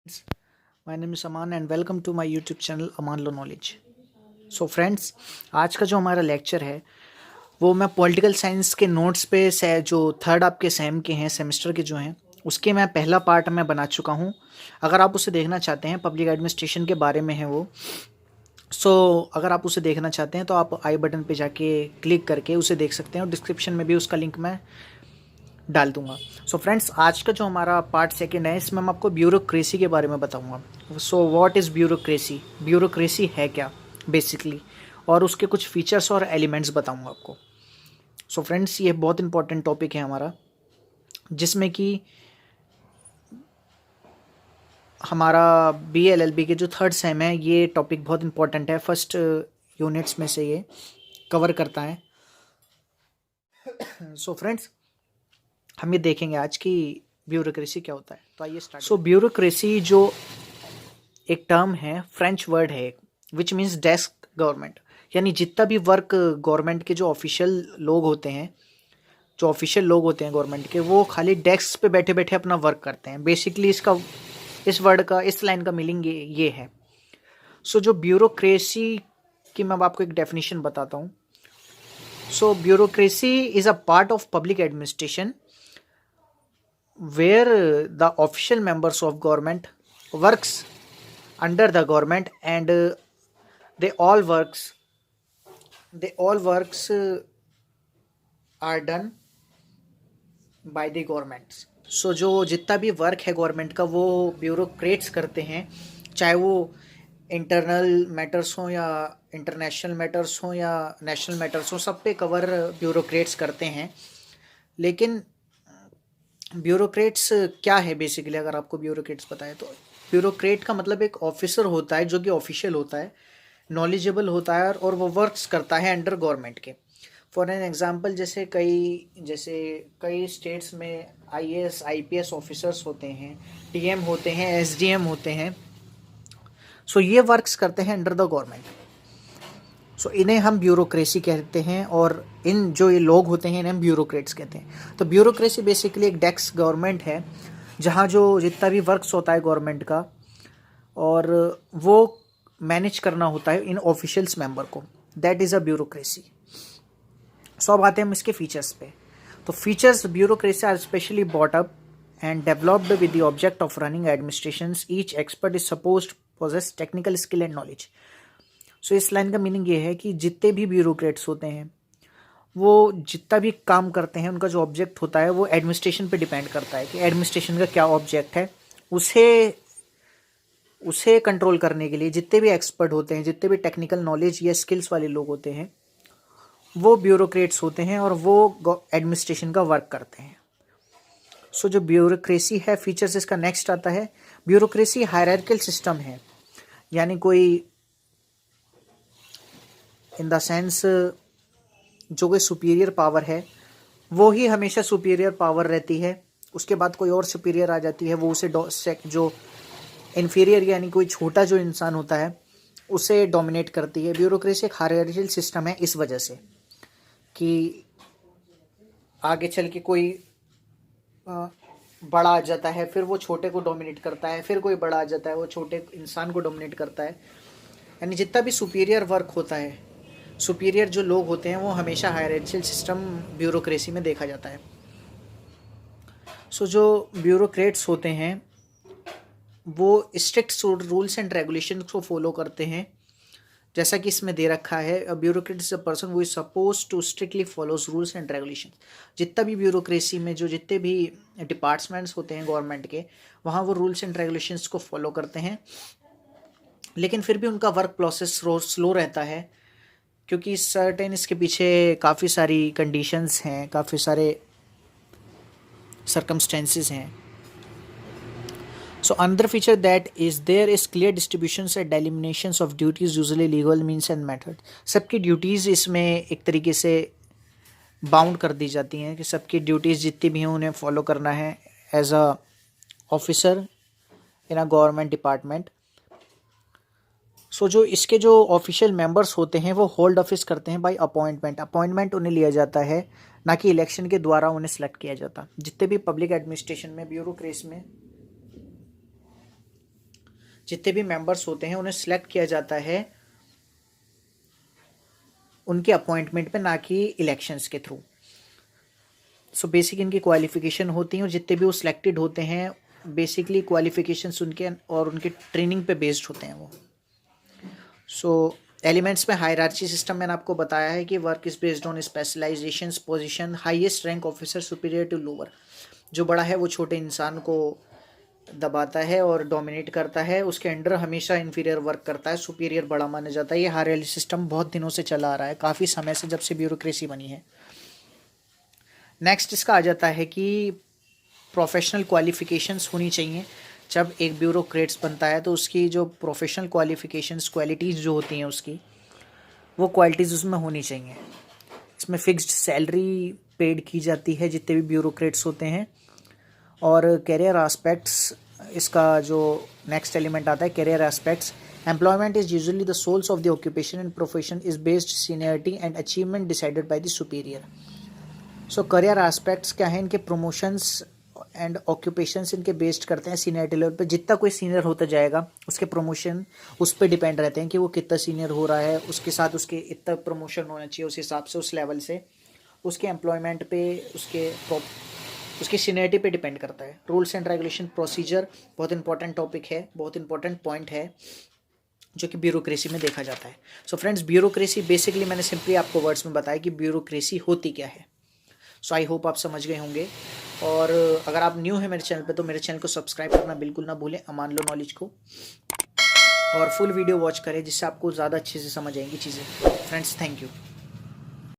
My name is Aman and welcome to my YouTube channel Aman law knowledge. So friends, आज का जो हमारा lecture है वो मैं पॉलिटिकल साइंस के नोट्स पे से जो थर्ड आपके सेम के हैं, सेमेस्टर के जो हैं, उसके मैं पहला पार्ट मैं बना चुका हूँ। अगर आप उसे देखना चाहते हैं, पब्लिक एडमिनिस्ट्रेशन के बारे में है वो। अगर आप उसे देखना चाहते हैं तो आप आई बटन पे जाके क्लिक करके उसे देख सकते हैं और डिस्क्रिप्शन में भी उसका लिंक मैं डाल दूंगा। सो फ्रेंड्स, आज का जो हमारा पार्ट सेकंड है, इसमें मैं आपको ब्यूरोक्रेसी के बारे में बताऊंगा। So what is bureaucracy, bureaucracy है क्या बेसिकली, और उसके कुछ फीचर्स और एलिमेंट्स बताऊंगा आपको। सो फ्रेंड्स, ये बहुत इंपॉर्टेंट टॉपिक है हमारा, जिसमें कि हमारा BLLB के जो थर्ड सेम है, ये टॉपिक बहुत इंपॉर्टेंट है। फर्स्ट यूनिट्स में से ये कवर करता है। सो फ्रेंड्स, हम ये देखेंगे आज की ब्यूरोक्रेसी क्या होता है। तो आइए स्टार्ट। ब्यूरोक्रेसी जो एक टर्म है, फ्रेंच वर्ड है, विच मीन्स डेस्क गवर्नमेंट। यानी जितना भी वर्क गवर्नमेंट के जो ऑफिशियल लोग होते हैं, गवर्नमेंट के, वो खाली डेस्क पे बैठे बैठे अपना वर्क करते हैं। बेसिकली इस वर्ड का, इस लाइन का मीनिंग ये है। जो ब्यूरोक्रेसी की मैं आपको एक डेफिनेशन बताता हूँ। Bureaucracy is a part of public administration where the official members of government works under the government and they all works are done by the governments। जो जितना भी वर्क है गवर्नमेंट का, वो ब्यूरोक्रेट्स करते हैं, चाहे वो इंटरनल मैटर्स हो या इंटरनेशनल मैटर्स हो या नेशनल मैटर्स हो, सब पे कवर ब्यूरोक्रेट्स करते हैं। लेकिन ब्यूरोक्रेट्स क्या है बेसिकली, अगर आपको ब्यूरोक्रेट्स पता है तो ब्यूरोक्रेट का मतलब एक ऑफिसर होता है जो कि ऑफिशियल होता है, नॉलेजेबल होता है, और वो वर्क्स करता है अंडर गवर्नमेंट के। फॉर एन एग्जांपल, जैसे कई स्टेट्स में IAS IPS ऑफिसर्स होते हैं, TM होते हैं, SDM होते हैं। ये वर्क्स करते हैं अंडर द गवर्नमेंट। इन्हें हम ब्यूरोक्रेसी कहते हैं, और इन जो ये लोग होते हैं इन्हें हम ब्यूरोक्रेट्स कहते हैं। तो ब्यूरोक्रेसी बेसिकली एक डेस्क गवर्नमेंट है, जहाँ जो जितना भी वर्क्स होता है गवर्नमेंट का, और वो मैनेज करना होता है इन ऑफिशियल्स मेंबर को, दैट इज़ अ ब्यूरोक्रेसी। अब आते हैं हम इसके फीचर्स पे। तो features bureaucracy are specially bought up and developed with the object of running administrations. Each expert is supposed possess technical skill and knowledge. इस लाइन का मीनिंग ये है कि जितने भी ब्यूरोक्रेट्स होते हैं, वो जितना भी काम करते हैं, उनका जो ऑब्जेक्ट होता है वो एडमिनिस्ट्रेशन पे डिपेंड करता है कि एडमिनिस्ट्रेशन का क्या ऑब्जेक्ट है। उसे कंट्रोल करने के लिए जितने भी एक्सपर्ट होते हैं, जितने भी टेक्निकल नॉलेज या स्किल्स वाले लोग होते हैं, वो ब्यूरोक्रेट्स होते हैं और वो एडमिनिस्ट्रेशन का वर्क करते हैं। जो ब्यूरोक्रेसी है, फीचर्स इसका नेक्स्ट आता है। ब्यूरोक्रेसी हायरार्किकल सिस्टम है, यानी कोई इन द सेंस जो कोई सुपीरियर पावर है वो ही हमेशा सुपीरियर पावर रहती है। उसके बाद कोई और सुपीरियर आ जाती है, वो उसे जो इन्फीरियर यानी कोई छोटा जो इंसान होता है उसे डोमिनेट करती है। ब्यूरोक्रेसी एक हायरार्किकल सिस्टम है इस वजह से कि आगे चल के कोई बड़ा आ जाता है, फिर वो छोटे को डोमिनेट करता है, फिर कोई बड़ा आ जाता है, वो छोटे इंसान को डोमिनेट करता है। यानी जितना भी सुपीरियर वर्क होता है, सुपीरियर जो लोग होते हैं, वो हमेशा हायरार्किकल सिस्टम ब्यूरोक्रेसी में देखा जाता है। जो ब्यूरोक्रेट्स होते हैं वो स्ट्रिक्ट रूल्स एंड रेगुलेशन को फॉलो करते हैं, जैसा कि इसमें दे रखा है। Bureaucrat is a person who is suppose to strictly follows rules and regulation. जितना भी ब्यूरोक्रेसी में जो जितने भी डिपार्टमेंट्स होते हैं गवर्नमेंट के, वहाँ वो रूल्स एंड रेगुलेशंस को फॉलो करते हैं, लेकिन फिर भी उनका वर्क प्रोसेस स्लो रहता है, क्योंकि सर्टेन इसके पीछे काफ़ी सारी कंडीशंस हैं, काफ़ी सारे सर्कमस्टेंसेस हैं। Another feature that is there is clear distributions and delimitations of duties, usually legal means and method। सबकी ड्यूटीज़ इसमें एक तरीके से बाउंड कर दी जाती हैं कि सबकी ड्यूटीज़ जितनी भी हैं उन्हें फॉलो करना है as a officer in a government department. जो इसके जो ऑफिशियल मेंबर्स होते हैं वो होल्ड ऑफिस करते हैं बाय अपॉइंटमेंट उन्हें लिया जाता है, ना कि इलेक्शन के द्वारा उन्हें सेलेक्ट किया जाता। जितने भी पब्लिक एडमिनिस्ट्रेशन में, ब्यूरोक्रेसी में जितने भी मेंबर्स होते हैं उन्हें सिलेक्ट किया जाता है उनके अपॉइंटमेंट पे, ना कि इलेक्शंस के थ्रू। सो बेसिक इनकी क्वालिफिकेशन होती है और जितने भी वो सिलेक्टेड होते हैं बेसिकली क्वालिफिकेशंस उनके और उनके ट्रेनिंग पे बेस्ड होते हैं वो। सो एलिमेंट्स में हायरार्ची सिस्टम मैंने आपको बताया है कि work is based on specialisations, position, highest rank officer superior to lower. जो बड़ा है वो छोटे इंसान को दबाता है और डोमिनेट करता है, उसके अंडर हमेशा इन्फीरियर वर्क करता है, सुपीरियर बड़ा माना जाता है। ये हायरार्ची सिस्टम बहुत दिनों से चला आ रहा है, काफ़ी समय से, जब से ब्यूरोक्रेसी बनी है। नेक्स्ट इसका आ जाता है कि प्रोफेशनल क्वालिफिकेशंस होनी चाहिए। जब एक ब्यूरोक्रेट्स बनता है तो उसकी जो प्रोफेशनल क्वालिफिकेशंस, क्वालिटीज़ जो होती हैं उसकी, वो क्वालिटीज़ उसमें होनी चाहिए। इसमें फिक्स्ड सैलरी पेड की जाती है जितने भी ब्यूरोक्रेट्स होते हैं। और कैरियर एस्पेक्ट्स, इसका जो नेक्स्ट एलिमेंट आता है career aspects. Employment is usually the soles of the occupation and profession is based seniority and achievement decided by the superior. So career aspects क्या है, इनके प्रमोशंस एंड ऑक्यूपेशंस इनके based करते हैं सीनियरिटी लेवल पे। जितना कोई सीनियर होता जाएगा उसके प्रमोशन उस पर डिपेंड रहते हैं कि वो कितना सीनियर हो रहा है, उसके साथ उसके इतना प्रमोशन होना चाहिए, उस हिसाब से उस लेवल से उसके एम्प्लॉयमेंट पे, उसकी सीनियरिटी पे डिपेंड करता है। रूल्स एंड रेगुलेशन प्रोसीजर बहुत इंपॉर्टेंट टॉपिक है, बहुत इंपॉर्टेंट पॉइंट है जो कि ब्यूरोक्रेसी में देखा जाता है। सो फ्रेंड्स, ब्यूरोक्रेसी बेसिकली मैंने सिंपली आपको वर्ड्स में बताया कि ब्यूरोक्रेसी होती क्या है। सो आई होप आप समझ गए होंगे। और अगर आप न्यू हैं मेरे चैनल पे तो मेरे चैनल को सब्सक्राइब करना बिल्कुल ना भूलें, अमान लो नॉलेज को, और फुल वीडियो वॉच करें जिससे आपको ज़्यादा अच्छे से समझ आएंगी चीज़ें। Friends, thank you.